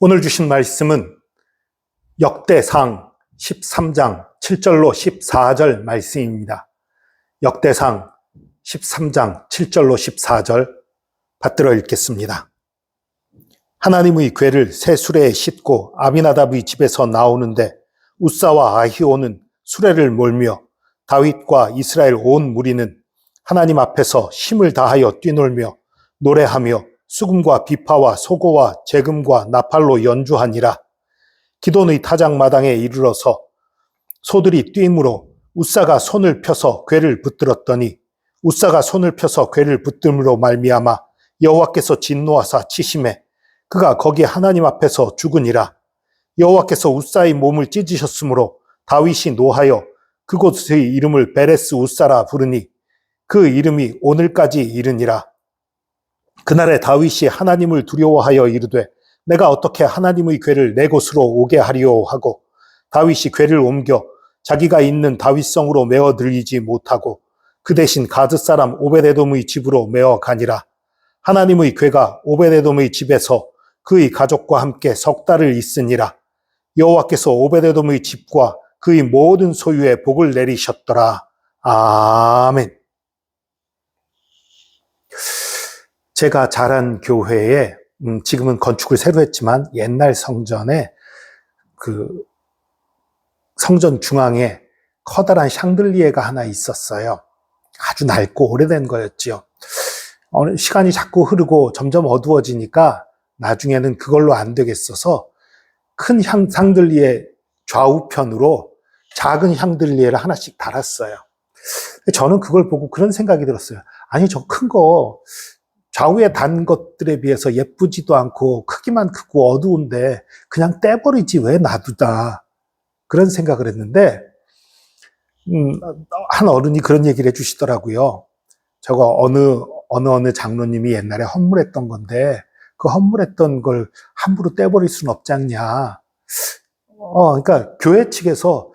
오늘 주신 말씀은 역대상 13장 7절로 14절 말씀입니다. 역대상 13장 7절로 14절 받들어 읽겠습니다. 하나님의 궤를 새 수레에 싣고 아비나답의 집에서 나오는데 우사와 아히오는 수레를 몰며 다윗과 이스라엘 온 무리는 하나님 앞에서 힘을 다하여 뛰놀며 노래하며 수금과 비파와 소고와 재금과 나팔로 연주하니라. 기돈의 타작마당에 이르러서 소들이 뛰므로 우사가 손을 펴서 궤를 붙들었더니 우사가 손을 펴서 궤를 붙듦으로 말미암아 여호와께서 진노하사 치심에 그가 거기 하나님 앞에서 죽으니라. 여호와께서 우사의 몸을 찢으셨으므로 다윗이 노하여 그곳의 이름을 베레스 우사라 부르니 그 이름이 오늘까지 이르니라. 그날에 다윗이 하나님을 두려워하여 이르되 내가 어떻게 하나님의 궤를 내 곳으로 오게 하리오 하고 다윗이 궤를 옮겨 자기가 있는 다윗성으로 메어 들이지 못하고 그 대신 가드 사람 오베데돔의 집으로 메어 가니라. 하나님의 궤가 오베데돔의 집에서 그의 가족과 함께 석 달을 있으니라. 여호와께서 오베데돔의 집과 그의 모든 소유에 복을 내리셨더라. 아멘. 제가 자란 교회에 지금은 건축을 새로 했지만 옛날 성전에 그 성전 중앙에 커다란 샹들리에가 하나 있었어요. 아주 낡고 오래된 거였지요. 시간이 자꾸 흐르고 점점 어두워지니까 나중에는 그걸로 안 되겠어서 큰 샹들리에 좌우편으로 작은 샹들리에를 하나씩 달았어요. 저는 그걸 보고 그런 생각이 들었어요. 아니, 저 큰 거 좌우에 단 것들에 비해서 예쁘지도 않고 크기만 크고 어두운데 그냥 떼버리지 왜 놔두다. 그런 생각을 했는데 한 어른이 그런 얘기를 해주시더라고요. 저거 어느 장로님이 옛날에 헌물했던 건데 그 헌물했던 걸 함부로 떼버릴 수는 없지 않냐. 그러니까 교회 측에서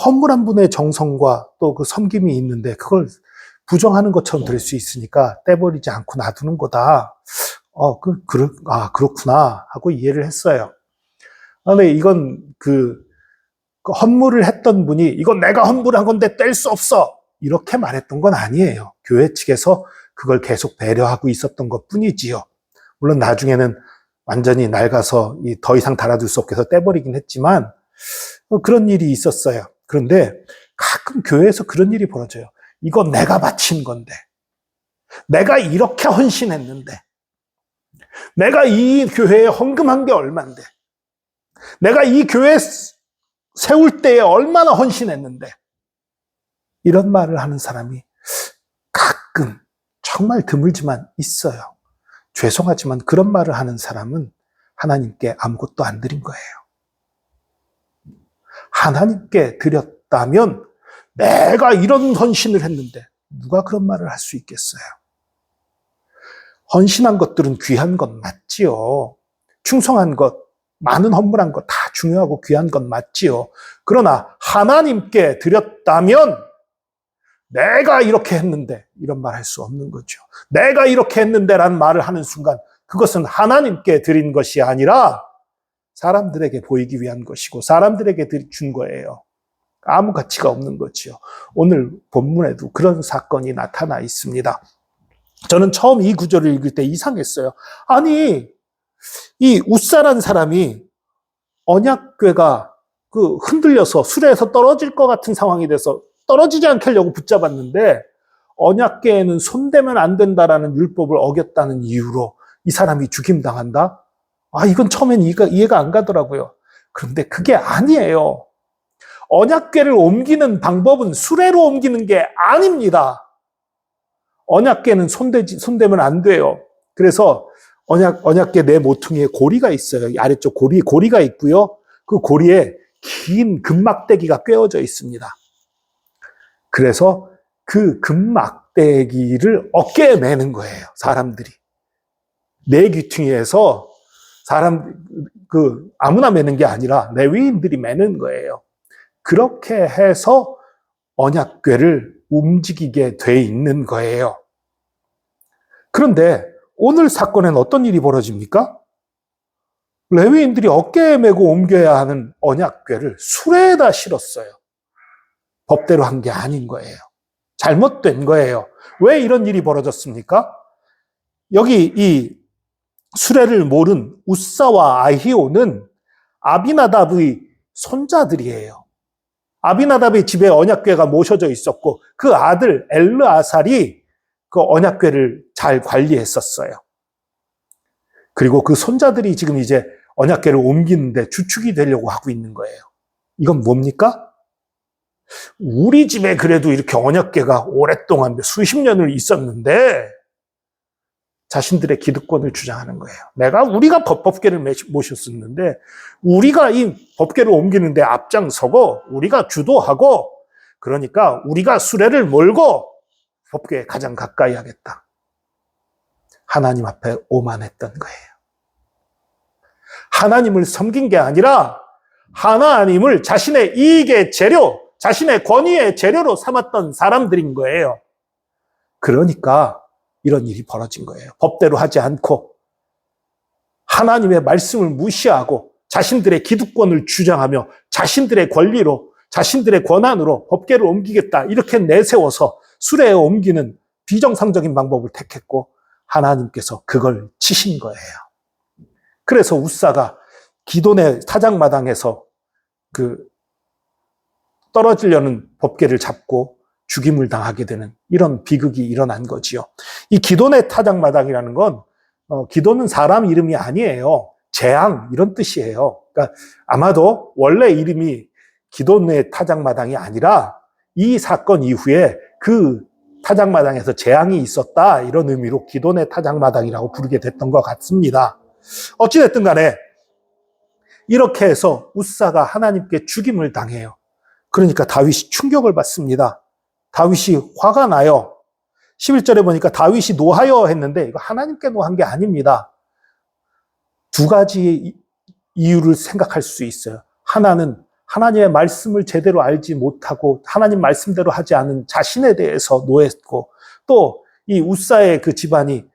헌물한 분의 정성과 또 그 섬김이 있는데 그걸 부정하는 것처럼 될 수 있으니까 떼버리지 않고 놔두는 거다. 그렇구나 하고 이해를 했어요. 근데 이건 그 헌물을 했던 분이 이건 내가 헌물한 건데 뗄 수 없어 이렇게 말했던 건 아니에요. 교회 측에서 그걸 계속 배려하고 있었던 것 뿐이지요. 물론 나중에는 완전히 낡아서 더 이상 달아둘 수 없게 해서 떼버리긴 했지만 그런 일이 있었어요. 그런데 가끔 교회에서 그런 일이 벌어져요. 이건 내가 바친 건데, 내가 이렇게 헌신했는데, 내가 이 교회에 헌금한 게 얼만데, 내가 이 교회 세울 때에 얼마나 헌신했는데, 이런 말을 하는 사람이 가끔 정말 드물지만 있어요. 죄송하지만 그런 말을 하는 사람은 하나님께 아무것도 안 드린 거예요. 하나님께 드렸다면 내가 이런 헌신을 했는데 누가 그런 말을 할 수 있겠어요? 헌신한 것들은 귀한 것 맞지요. 충성한 것, 많은 헌물한 것 다 중요하고 귀한 것 맞지요. 그러나 하나님께 드렸다면 내가 이렇게 했는데 이런 말 할 수 없는 거죠. 내가 이렇게 했는데 라는 말을 하는 순간 그것은 하나님께 드린 것이 아니라 사람들에게 보이기 위한 것이고 사람들에게 준 거예요. 아무 가치가 없는 거지요. 오늘 본문에도 그런 사건이 나타나 있습니다. 저는 처음 이 구절을 읽을 때 이상했어요. 아니, 이 우사란 사람이 언약궤가 흔들려서 수레에서 떨어질 것 같은 상황이 돼서 떨어지지 않게 하려고 붙잡았는데 언약궤에는 손대면 안 된다라는 율법을 어겼다는 이유로 이 사람이 죽임당한다? 이건 처음엔 이해가 안 가더라고요. 그런데 그게 아니에요. 언약궤를 옮기는 방법은 수레로 옮기는 게 아닙니다. 언약궤는 손대면 안 돼요. 그래서 언약궤 내 모퉁이에 고리가 있어요. 아래쪽 고리가 있고요. 그 고리에 긴 금막대기가 꿰어져 있습니다. 그래서 그 금막대기를 어깨에 매는 거예요. 사람들이. 내 귀퉁이에서 아무나 매는 게 아니라 레위인들이 매는 거예요. 그렇게 해서 언약궤를 움직이게 돼 있는 거예요. 그런데 오늘 사건에는 어떤 일이 벌어집니까? 레위인들이 어깨에 메고 옮겨야 하는 언약궤를 수레에다 실었어요. 법대로 한 게 아닌 거예요. 잘못된 거예요. 왜 이런 일이 벌어졌습니까? 여기 이 수레를 모른 우사와 아히오는 아비나답의 손자들이에요. 아비나답의 집에 언약궤가 모셔져 있었고 그 아들 엘르아살이 그 언약궤를 잘 관리했었어요. 그리고 그 손자들이 지금 이제 언약궤를 옮기는데 주축이 되려고 하고 있는 거예요. 이건 뭡니까? 우리 집에 그래도 이렇게 언약궤가 오랫동안 수십 년을 있었는데 자신들의 기득권을 주장하는 거예요. 우리가 법궤를 모셨었는데 우리가 이 법궤를 옮기는데 앞장서고 우리가 주도하고 그러니까 우리가 수레를 몰고 법궤에 가장 가까이 하겠다. 하나님 앞에 오만했던 거예요. 하나님을 섬긴 게 아니라 하나님을 자신의 이익의 재료, 자신의 권위의 재료로 삼았던 사람들인 거예요. 그러니까 이런 일이 벌어진 거예요. 법대로 하지 않고 하나님의 말씀을 무시하고 자신들의 기득권을 주장하며 자신들의 권리로, 자신들의 권한으로 법궤를 옮기겠다 이렇게 내세워서 수레에 옮기는 비정상적인 방법을 택했고 하나님께서 그걸 치신 거예요. 그래서 우사가 기돈의 타작마당에서 떨어지려는 법궤를 잡고 죽임을 당하게 되는 이런 비극이 일어난 거지요. 이 기돈의 타작마당이라는 건 기돈은 사람 이름이 아니에요. 재앙 이런 뜻이에요. 그러니까 아마도 원래 이름이 기돈의 타작마당이 아니라 이 사건 이후에 그 타작마당에서 재앙이 있었다 이런 의미로 기돈의 타작마당이라고 부르게 됐던 것 같습니다. 어찌됐든 간에 이렇게 해서 우사가 하나님께 죽임을 당해요. 그러니까 다윗이 충격을 받습니다. 다윗이 화가 나요. 11절에 보니까 다윗이 노하여 했는데 이거 하나님께 노한 게 아닙니다. 두 가지 이유를 생각할 수 있어요. 하나는 하나님의 말씀을 제대로 알지 못하고 하나님 말씀대로 하지 않은 자신에 대해서 노했고 또 이 우사의 그 집안이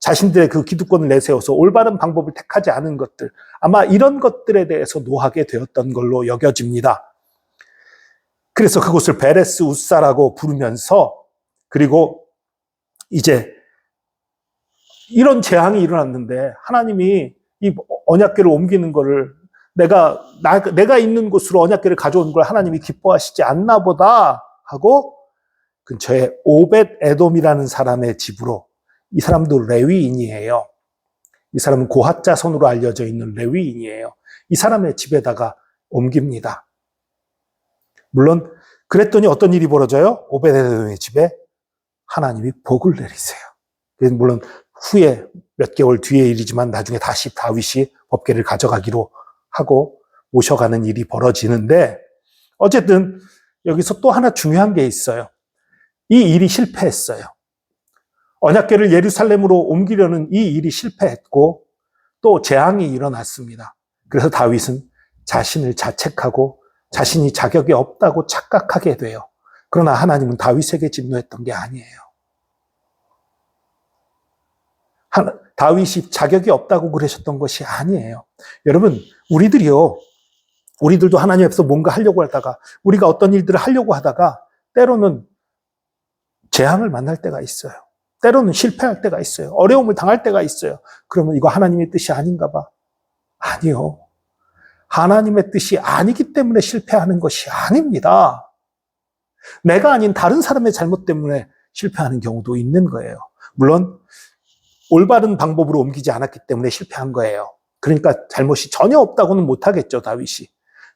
자신들의 그 기득권을 내세워서 올바른 방법을 택하지 않은 것들 아마 이런 것들에 대해서 노하게 되었던 걸로 여겨집니다. 그래서 그곳을 베레스 우사라고 부르면서 그리고 이제 이런 재앙이 일어났는데 하나님이 이 언약궤를 옮기는 거를 내가 있는 곳으로 언약궤를 가져온 걸 하나님이 기뻐하시지 않나 보다 하고 근처에 오벳 에돔이라는 사람의 집으로 이 사람도 레위인이에요. 이 사람은 고핫 자손으로 알려져 있는 레위인이에요. 이 사람의 집에다가 옮깁니다. 물론 그랬더니 어떤 일이 벌어져요? 오벳 에돔의 집에 하나님이 복을 내리세요. 물론 후에 몇 개월 뒤의 일이지만 나중에 다시 다윗이 법궤를 가져가기로 하고 모셔가는 일이 벌어지는데 어쨌든 여기서 또 하나 중요한 게 있어요. 이 일이 실패했어요. 언약궤를 예루살렘으로 옮기려는 이 일이 실패했고 또 재앙이 일어났습니다. 그래서 다윗은 자신을 자책하고 자신이 자격이 없다고 착각하게 돼요. 그러나 하나님은 다윗에게 진노했던 게 아니에요. 다윗이 자격이 없다고 그러셨던 것이 아니에요. 여러분, 우리들도 하나님 앞에서 뭔가 하려고 하다가 우리가 어떤 일들을 하려고 하다가 때로는 재앙을 만날 때가 있어요. 때로는 실패할 때가 있어요. 어려움을 당할 때가 있어요. 그러면 이거 하나님의 뜻이 아닌가 봐. 아니요. 하나님의 뜻이 아니기 때문에 실패하는 것이 아닙니다. 내가 아닌 다른 사람의 잘못 때문에 실패하는 경우도 있는 거예요. 물론 올바른 방법으로 옮기지 않았기 때문에 실패한 거예요. 그러니까 잘못이 전혀 없다고는 못하겠죠, 다윗이.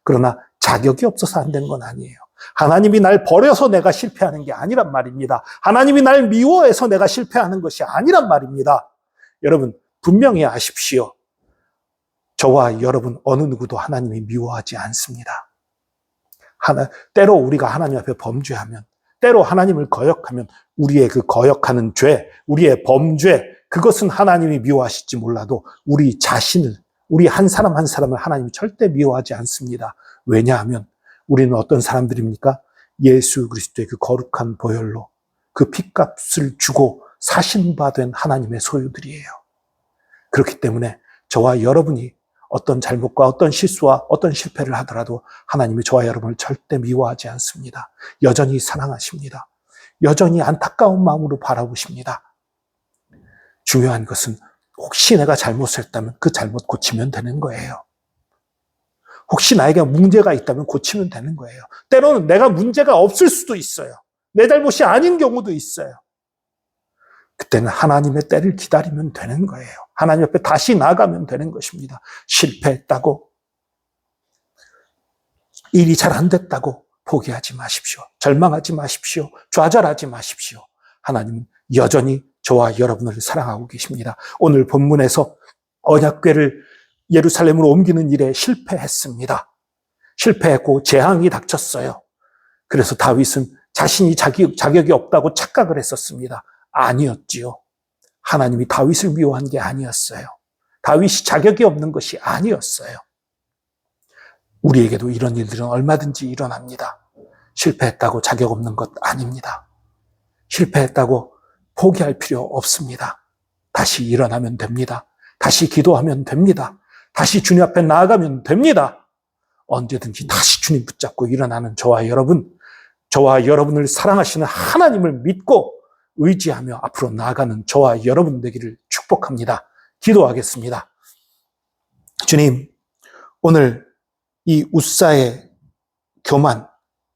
그러나 자격이 없어서 안 되는 건 아니에요. 하나님이 날 버려서 내가 실패하는 게 아니란 말입니다. 하나님이 날 미워해서 내가 실패하는 것이 아니란 말입니다. 여러분, 분명히 아십시오. 저와 여러분 어느 누구도 하나님이 미워하지 않습니다. 때로 우리가 하나님 앞에 범죄하면, 때로 하나님을 거역하면 우리의 그 거역하는 죄, 우리의 범죄, 그것은 하나님이 미워하실지 몰라도 우리 자신을, 우리 한 사람 한 사람을 하나님이 절대 미워하지 않습니다. 왜냐하면 우리는 어떤 사람들입니까? 예수 그리스도의 그 거룩한 보혈로 그 핏값을 주고 사신 바 된 하나님의 소유들이에요. 그렇기 때문에 저와 여러분이 어떤 잘못과 어떤 실수와 어떤 실패를 하더라도 하나님이 저와 여러분을 절대 미워하지 않습니다. 여전히 사랑하십니다. 여전히 안타까운 마음으로 바라보십니다. 중요한 것은 혹시 내가 잘못을 했다면 그 잘못 고치면 되는 거예요. 혹시 나에게 문제가 있다면 고치면 되는 거예요. 때로는 내가 문제가 없을 수도 있어요. 내 잘못이 아닌 경우도 있어요. 그때는 하나님의 때를 기다리면 되는 거예요. 하나님 앞에 다시 나가면 되는 것입니다. 실패했다고, 일이 잘 안 됐다고 포기하지 마십시오. 절망하지 마십시오. 좌절하지 마십시오. 하나님은 여전히 저와 여러분을 사랑하고 계십니다. 오늘 본문에서 언약궤를 예루살렘으로 옮기는 일에 실패했습니다. 실패했고 재앙이 닥쳤어요. 그래서 다윗은 자신이 자격이 없다고 착각을 했었습니다. 아니었지요. 하나님이 다윗을 미워한 게 아니었어요. 다윗이 자격이 없는 것이 아니었어요. 우리에게도 이런 일들은 얼마든지 일어납니다. 실패했다고 자격 없는 것 아닙니다. 실패했다고 포기할 필요 없습니다. 다시 일어나면 됩니다. 다시 기도하면 됩니다. 다시 주님 앞에 나아가면 됩니다. 언제든지 다시 주님 붙잡고 일어나는 저와 여러분을 사랑하시는 하나님을 믿고 의지하며 앞으로 나아가는 저와 여러분 되기를 축복합니다. 기도하겠습니다. 주님, 오늘 이 웃사의 교만,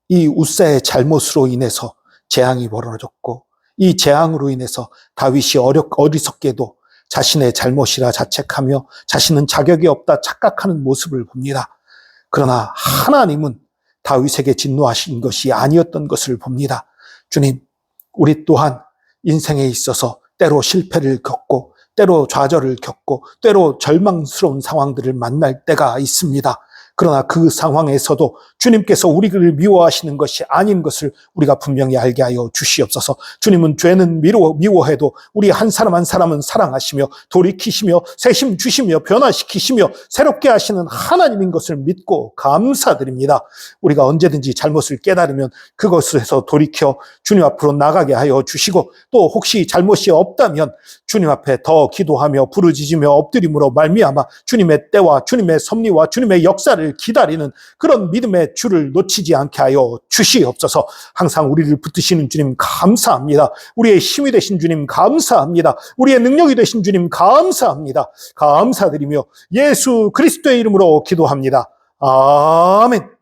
이 웃사의 잘못으로 인해서 재앙이 벌어졌고 이 재앙으로 인해서 다윗이 어리석게도 자신의 잘못이라 자책하며 자신은 자격이 없다 착각하는 모습을 봅니다. 그러나 하나님은 다윗에게 진노하신 것이 아니었던 것을 봅니다. 주님, 우리 또한 인생에 있어서 때로 실패를 겪고 때로 좌절을 겪고 때로 절망스러운 상황들을 만날 때가 있습니다. 그러나 그 상황에서도 주님께서 우리를 미워하시는 것이 아닌 것을 우리가 분명히 알게 하여 주시옵소서. 주님은 죄는 미워해도 우리 한 사람 한 사람은 사랑하시며 돌이키시며 새심 주시며 변화시키시며 새롭게 하시는 하나님인 것을 믿고 감사드립니다. 우리가 언제든지 잘못을 깨달으면 그것에서 돌이켜 주님 앞으로 나가게 하여 주시고 또 혹시 잘못이 없다면 주님 앞에 더 기도하며 부르짖으며 엎드림으로 말미암아 주님의 때와 주님의 섭리와 주님의 역사를 기다리는 그런 믿음의 줄을 놓치지 않게 하여 주시옵소서. 항상 우리를 붙드시는 주님 감사합니다. 우리의 힘이 되신 주님 감사합니다. 우리의 능력이 되신 주님 감사합니다. 감사드리며 예수 그리스도의 이름으로 기도합니다. 아멘.